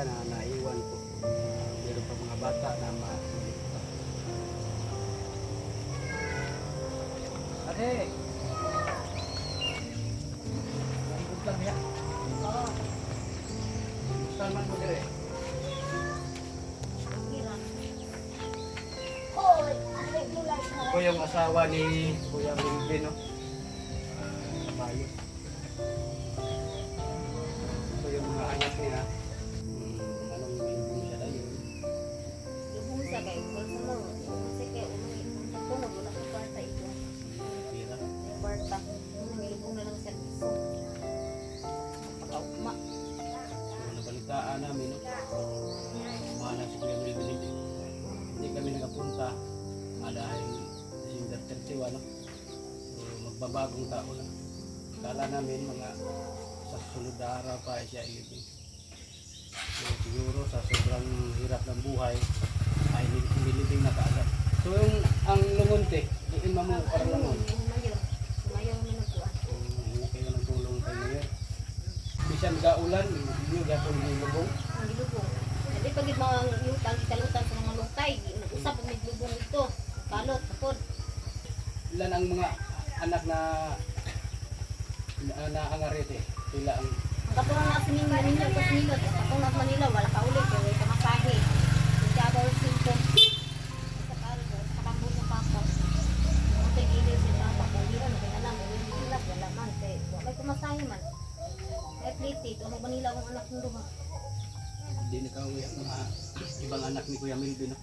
pamilya na naiwan po. Meron pa mga bata na Ate! Ikot lang ya. Oo. Saan man mo dire? Hoy, ano yung gulay na Ito yung asawa ni Kuya Melvin, no? Kabayo. Ito yung mga anak niya. Anong Melvin siya na yun? lubong sa kayo. Kung sa mo, kasi kayo umungit. Wala ko kwarta ito. Pira. Kwarta. Lubong na lang sa piso. Pagkaukma. So, nabalitaan namin, no? Umahala si Kuya Melvin. Hindi kami nakapunta. Dahil December 31, no? So, magbabagong taon na. Kala namin mga sa susunod na araw pa siya ilibing. So, siguro sa sobrang hirap ng buhay ay nilibing na kaagad. So yung ang lungonte, doon mo para lungon. Sumayo. Sumayo mo nagkuhan. Hindi kayo ng tulong kay Mayor. Bisan gaulan, hindi nyo gapon nilubong. Ang lubong. Jadi pag mga yutang, kalutan sa mga lutay, usap ang may lubong ito. Balot, kapod. Ilan ang mga anak na angarete? Sila ang Ang kapuran na sa Manila ninyo, sa Manila, kapag na Manila, wala ka ulit, wala ka masahe. Hindi ka daw simple. Sa karo, sa kambuto pa ako. Ang tigilin sa mga pakuliran, kaya alam, wala man, kaya wala ko masahe man. Kaya pliti, ito ang Manila akong anak ng duha. hindi nakauwi ang mga ibang anak ni Kuya Melvin. No?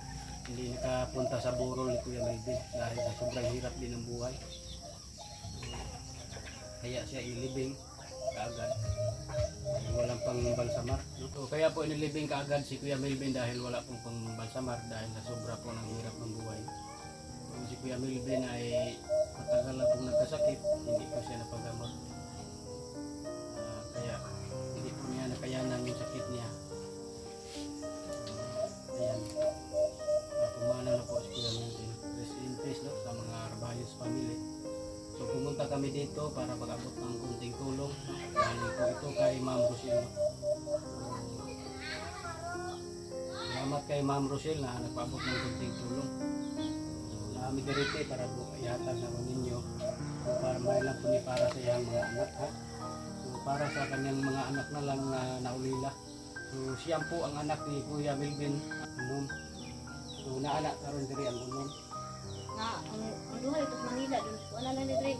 Hindi nakapunta sa burol ni Kuya Melvin dahil sa sobrang hirap din ng buhay. Kaya siya ilibing kaagad. Walang pang balsamar. No? So, kaya po inilibing kaagad si Kuya Melvin dahil wala pong pang balsamar dahil sa sobra po ng hirap ng buhay. So, si Kuya Melvin ay matagal na pong nagkasakit, hindi po siya napagamot. Kaya hindi po niya nakayanan yung sakit niya. Ayan. Pumanaw na po si Kuya Melvin. Rest in peace, no? Sa mga Arbayos family. So pumunta kami dito para mag-abot ng kunting tulong. Dahil po ito kay Ma'am Rochelle. So, salamat kay Ma'am Rochelle na nagpaabot ng kunting tulong. So namin direte para po ihatag naman ninyo. So para may lang po ni para sa iyang mga anak. Ha? So para sa kanyang mga anak na lang na naulila. So siya po ang anak ni Kuya Melvin. So naanak karon diri ang unom. Na, ang duha ito sa Manila, doon ko ano na ni Dre.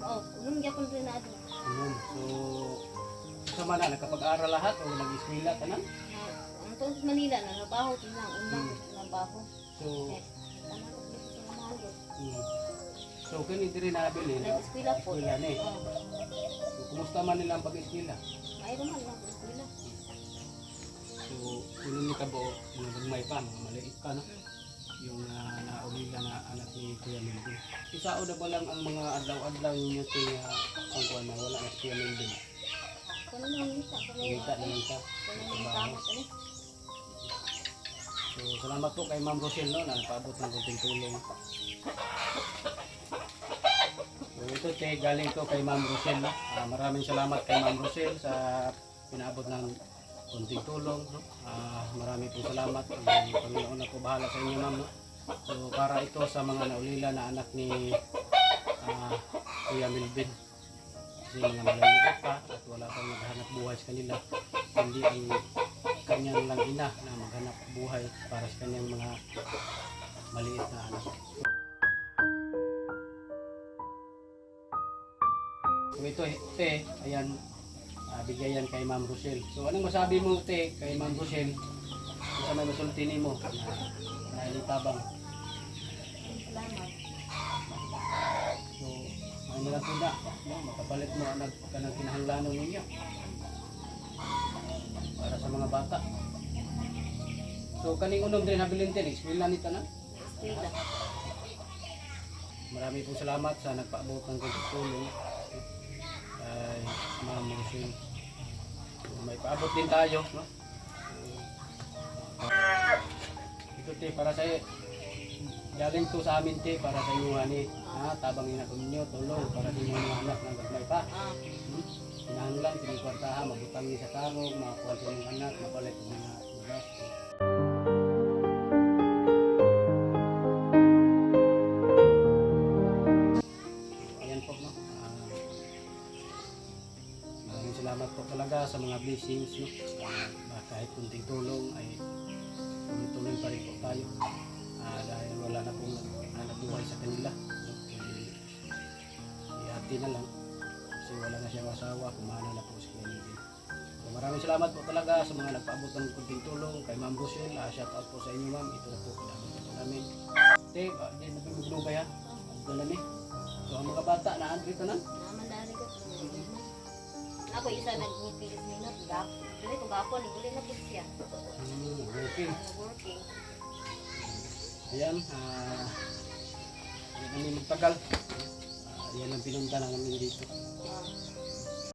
Oh, unong gyapon rin na ito. Unom. So sa mana nakapag-aral lahat o nag-eskwela ka na? Ang tungkol sa Manila, nanabaho din lang, unang nanabaho. So Tama ko dito sa mga mm, so kani diri nabili na nag-eskwela po. eskwela ni. Oh, So kumusta man nila ang pag-eskwela? mayroon man lang eskwela. So kuno ni kabo mga may pa mga maliit pa no. Yung naulila na anak ni Kuya Melvin. Isao na ba lang ang mga adlaw-adlaw niyo kaya ang kuan na wala na si Kuya Melvin. Kuno nang ngita, Kita na lang ka. kuno nang kamot ani. So salamat po kay Ma'am Rochelle no na nagpaabot ng konting tulong. So ito galing to kay Ma'am Rochelle no. Maraming salamat kay Ma'am Rochelle sa pinaabot ng konting tulong no. Marami po salamat. Ang Panginoon na po bahala sa inyo ma'am no. So para ito sa mga naulila na anak ni Kuya Melvin. Kasi mga maliliit pa at wala pang maghanap buhay sa kanila. Hindi ang kanyang lang ina na maghanap buhay para sa kanyang mga maliit na anak. So ito te, ayan, bigayan kay Ma'am Rochelle. So anong masabi mo te kay Ma'am Rochelle? Sa may masulti mo na ilitabang. Salamat. So may nalang po na, no? Makapalit mo ang kanang kinahanglanon ninyo para sa mga bata. So kaning unom din habilin din, eskwela nito na. Eskwela. Marami po salamat sa nagpaabot ng tulong kay Ma'am Rochelle. So, may paabot din tayo, no? Ito te para sa galing to sa amin te para sa inyo ani. Tabang ina ko ninyo tulong para sa inyo mga anak ng gagmay pa. kinahanglan kining kwartaha mabutang ni sa tarong, makakuha sa inyong anak, mapalit ng mga gasto. Ayan po, no? Maraming salamat po talaga sa mga blessings, no? Kahit kunting tulong ay tuloy-tuloy pa rin po tayo. Dahil wala na pong nabuhay sa kanila, no? Ihati na lang kasi wala na siyang asawa, kumana na po si Kennedy. So, maraming salamat po talaga sa mga nagpaabot ng kunting tulong kay Ma'am Rochelle. Shout out po sa inyo, ma'am. Ito na po kailangan po namin. Te, di na po maglubay ha. Dala ni. So ang mga bata na andito na. Naman dari ko. Ako isa nag-pilis minute gap. Dili ko gapon, uli na po siya. Working. Working. Ayan, hindi kami magtagal. Yan ang pinunta namin dito.